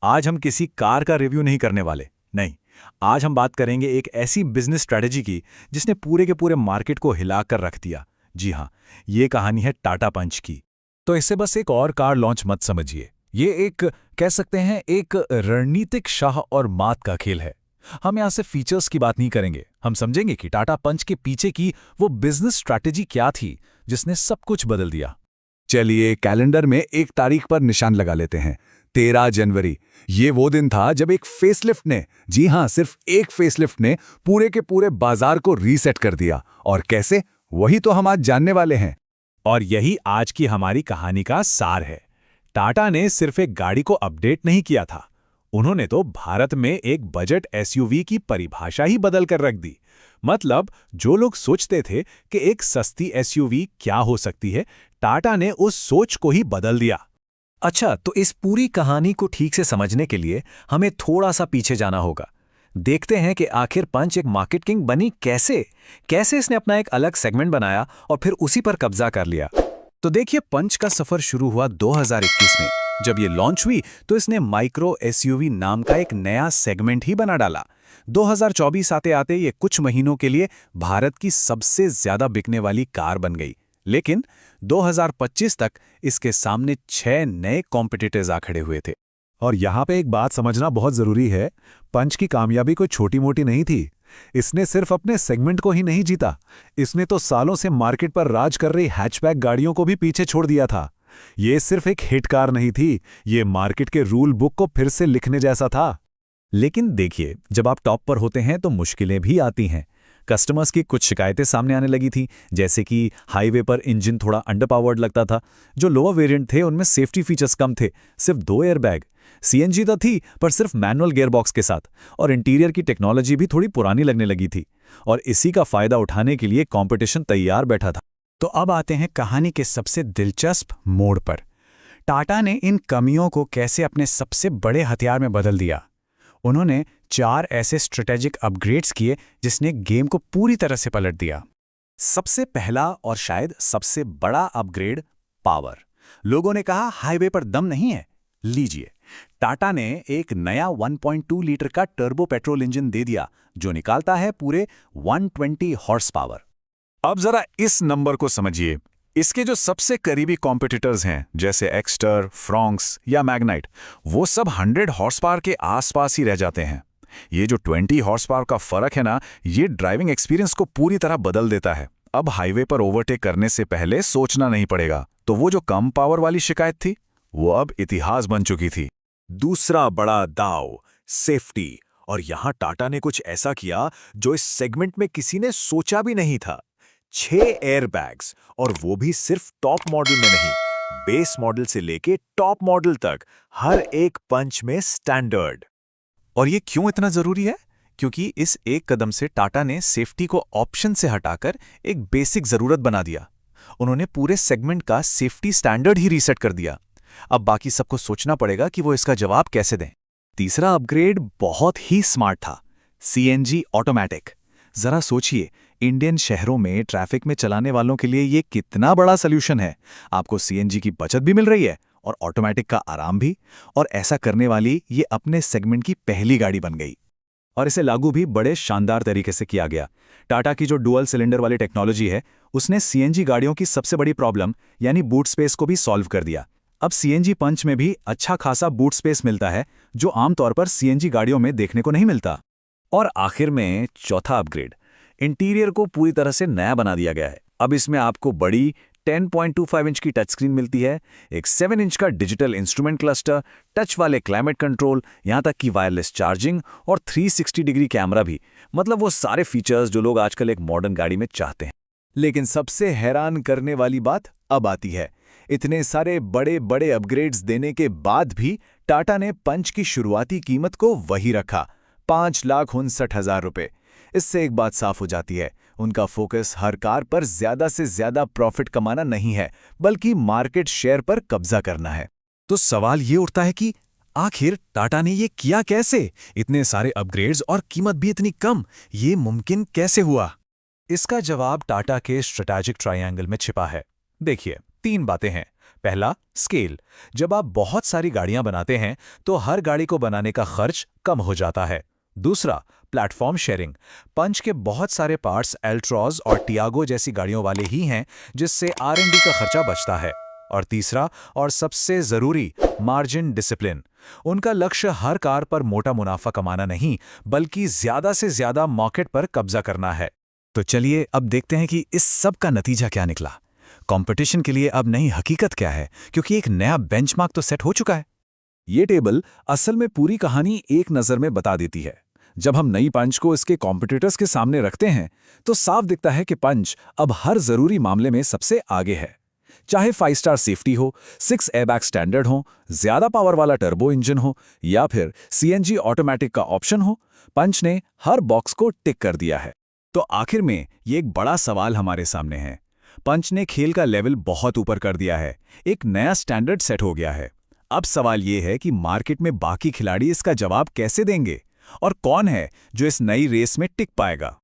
आज हम किसी कार का रिव्यू नहीं करने वाले। नहीं, आज हम बात करेंगे एक ऐसी बिजनेस स्ट्रेटेजी की जिसने पूरे के पूरे मार्केट को हिलाकर रख दिया। जी हाँ, ये कहानी है टाटा पंच की। तो इसे बस एक और कार लॉन्च मत समझिए। ये एक कह सकते हैं एक रणनीतिक शाह और मात का खेल है। हम यहाँ से फीचर्स की बात नहीं करेंगे, हम समझेंगे कि टाटा पंच के पीछे की वो बिजनेस स्ट्रैटेजी क्या थी जिसने सब कुछ बदल दिया। चलिए कैलेंडर में एक तारीख पर निशान लगा लेते हैं, 13 जनवरी। ये वो दिन था जब एक फेसलिफ्ट ने, जी हाँ सिर्फ एक फेसलिफ्ट ने पूरे के पूरे बाजार को रीसेट कर दिया। और कैसे, वही तो हम आज जानने वाले हैं। और यही आज की हमारी कहानी का सार है। टाटा ने सिर्फ एक गाड़ी को अपडेट नहीं किया था, उन्होंने तो भारत में एक बजट एसयूवी की परिभाषा ही बदल कर रख दी। मतलब जो लोग सोचते थे कि एक सस्ती एसयूवी क्या हो सकती है, टाटा ने उस सोच को ही बदल दिया। अच्छा, तो इस पूरी कहानी को ठीक से समझने के लिए हमें थोड़ा सा पीछे जाना होगा। देखते हैं कि आखिर पंच एक मार्केट किंग बनी कैसे कैसे इसने अपना एक अलग सेगमेंट बनाया और फिर उसी पर कब्जा कर लिया। तो देखिए, पंच का सफर शुरू हुआ 2021 में। जब ये लॉन्च हुई तो इसने माइक्रो एसयूवी नाम का एक नया सेगमेंट ही बना डाला। 2024 आते आते ये कुछ महीनों के लिए भारत की सबसे ज्यादा बिकने वाली कार बन गई। लेकिन 2025 तक इसके सामने 6 नए कॉम्पिटिटर्स आ खड़े हुए थे। और यहाँ पे एक बात समझना बहुत जरूरी है, पंच की कामयाबी कोई छोटी मोटी नहीं थी। इसने सिर्फ अपने सेगमेंट को ही नहीं जीता, इसने तो सालों से मार्केट पर राज कर रही हैचबैक गाड़ियों को भी पीछे छोड़ दिया था। ये सिर्फ एक हिट कार नहीं थी, ये मार्केट के रूल बुक को फिर से लिखने जैसा था। लेकिन देखिए, जब आप टॉप पर होते हैं तो मुश्किलें भी आती हैं। कस्टमर्स की कुछ शिकायतें सामने आने लगी थी, जैसे कि हाईवे पर इंजन थोड़ा अंडरपावर्ड लगता था। जो लोअर वेरिएंट थे उनमें सेफ्टी फीचर्स कम थे, सिर्फ 2 एयरबैग। सीएनजी तो थी पर सिर्फ मैनुअल गियरबॉक्स के साथ, और इंटीरियर की टेक्नोलॉजी भी थोड़ी पुरानी लगने लगी थी। और इसी का फायदा उठाने के लिए कंपटीशन तैयार बैठा था। तो अब आते हैं कहानी के सबसे दिलचस्प मोड़ पर। टाटा ने इन कमियों को कैसे अपने सबसे बड़े हथियार में बदल दिया। उन्होंने 4 ऐसे स्ट्रेटेजिक अपग्रेड्स किए जिसने गेम को पूरी तरह से पलट दिया। सबसे पहला और शायद सबसे बड़ा अपग्रेड, पावर। लोगों ने कहा हाईवे पर दम नहीं है, लीजिए, टाटा ने एक नया 1.2 लीटर का टर्बो पेट्रोल इंजन दे दिया जो निकालता है पूरे 120 हॉर्स पावर। अब जरा इस नंबर को समझिए। इसके जो सबसे करीबी कॉम्पिटिटर्स हैं जैसे एक्स्टर, फ्रॉन्क्स या मैग्नाइट, वो सब 100 हॉर्स पावर के आसपास ही रह जाते हैं। ये जो 20 हॉर्स पावर का फर्क है ना, ये ड्राइविंग एक्सपीरियंस को पूरी तरह बदल देता है। अब हाईवे पर ओवरटेक करने से पहले सोचना नहीं पड़ेगा। तो वो जो कम पावर वाली शिकायत थी, वो अब इतिहास बन चुकी थी। दूसरा बड़ा दाव, सेफ्टी। और यहां टाटा ने कुछ ऐसा किया जो इस सेगमेंट में किसी ने सोचा भी नहीं था। 6 एयरबैग्स, और वो भी सिर्फ टॉप मॉडल में नहीं, बेस मॉडल से लेके टॉप मॉडल तक हर एक पंच में स्टैंडर्ड। और ये क्यों इतना जरूरी है? क्योंकि इस एक कदम से टाटा ने सेफ्टी को ऑप्शन से हटाकर एक बेसिक जरूरत बना दिया। उन्होंने पूरे सेगमेंट का सेफ्टी स्टैंडर्ड ही रीसेट कर दिया। अब बाकी सबको सोचना पड़ेगा कि वो इसका जवाब कैसे दें। तीसरा अपग्रेड बहुत ही स्मार्ट था, सीएनजी ऑटोमैटिक। जरा सोचिए, इंडियन शहरों में ट्रैफिक में चलाने वालों के लिए ये कितना बड़ा सॉल्यूशन है। आपको सीएनजी की बचत भी मिल रही है और ऑटोमैटिक का आराम भी। और ऐसा करने वाली ये अपने सेगमेंट की पहली गाड़ी बन गई। और इसे लागू भी बड़े शानदार तरीके से किया गया। टाटा की जो डुअल सिलेंडर वाली टेक्नोलॉजी है, उसने सीएनजी गाड़ियों की सबसे बड़ी प्रॉब्लम यानी बूट स्पेस को भी सॉल्व कर दिया। अब सीएनजी पंच में भी अच्छा खासा बूट स्पेस मिलता है, जो आमतौर पर सीएनजी गाड़ियों में देखने को नहीं मिलता। और आखिर में चौथा अपग्रेड, इंटीरियर को पूरी तरह से नया बना दिया गया है। अब इसमें आपको बड़ी 10.25 इंच की टच स्क्रीन मिलती है, एक 7 इंच का डिजिटल इंस्ट्रूमेंट क्लस्टर, टच वाले क्लाइमेट कंट्रोल, यहां तक कि वायरलेस चार्जिंग और 360 डिग्री कैमरा भी। मतलब वो सारे फीचर्स जो लोग आजकल एक मॉडर्न गाड़ी में चाहते हैं। लेकिन सबसे हैरान करने वाली बात अब आती है। इतने सारे बड़े बड़े अपग्रेड्स देने के बाद भी टाटा ने पंच की शुरुआती कीमत को वही रखा, 5,59,000 रुपए। इससे एक बात साफ हो जाती है, उनका फोकस हर कार पर ज्यादा से ज्यादा प्रॉफिट कमाना नहीं है, बल्कि मार्केट शेयर पर कब्जा करना है। तो सवाल ये उठता है कि आखिर टाटा ने ये किया कैसे? इतने सारे अपग्रेड्स और कीमत भी इतनी कम, ये मुमकिन कैसे हुआ? इसका जवाब टाटा के स्ट्रैटेजिक ट्रायंगल में छिपा है। देखिए, 3 बातें हैं। पहला, स्केल। जब आप बहुत सारी गाड़ियां बनाते हैं तो हर गाड़ी को बनाने का खर्च कम हो जाता है। दूसरा, प्लेटफॉर्म शेयरिंग। पंच के बहुत सारे पार्ट्स एल्ट्रॉज और टियागो जैसी गाड़ियों वाले ही हैं, जिससे R&D का खर्चा बचता है। और तीसरा और सबसे जरूरी, मार्जिन डिसिप्लिन। उनका लक्ष्य हर कार पर मोटा मुनाफा कमाना नहीं, बल्कि ज्यादा से ज्यादा मार्केट पर कब्जा करना है। तो चलिए अब देखते हैं कि इस सब का नतीजा क्या निकला। कंपटीशन के लिए अब नई हकीकत क्या है, क्योंकि एक नया बेंचमार्क तो सेट हो चुका है। ये टेबल असल में पूरी कहानी एक नज़र में बता देती है। जब हम नई पंच को इसके कॉम्पिटिटर्स के सामने रखते हैं तो साफ दिखता है कि पंच अब हर जरूरी मामले में सबसे आगे है। चाहे 5 स्टार सेफ्टी हो, 6 एयरबैग स्टैंडर्ड हो, ज्यादा पावर वाला टर्बो इंजन हो या फिर CNG ऑटोमेटिक का ऑप्शन हो, पंच ने हर बॉक्स को टिक कर दिया है। तो आखिर में ये एक बड़ा सवाल हमारे सामने है। पंच ने खेल का लेवल बहुत ऊपर कर दिया है, एक नया स्टैंडर्ड सेट हो गया है। अब सवाल ये है कि मार्केट में बाकी खिलाड़ी इसका जवाब कैसे देंगे और कौन है जो इस नई रेस में टिक पाएगा।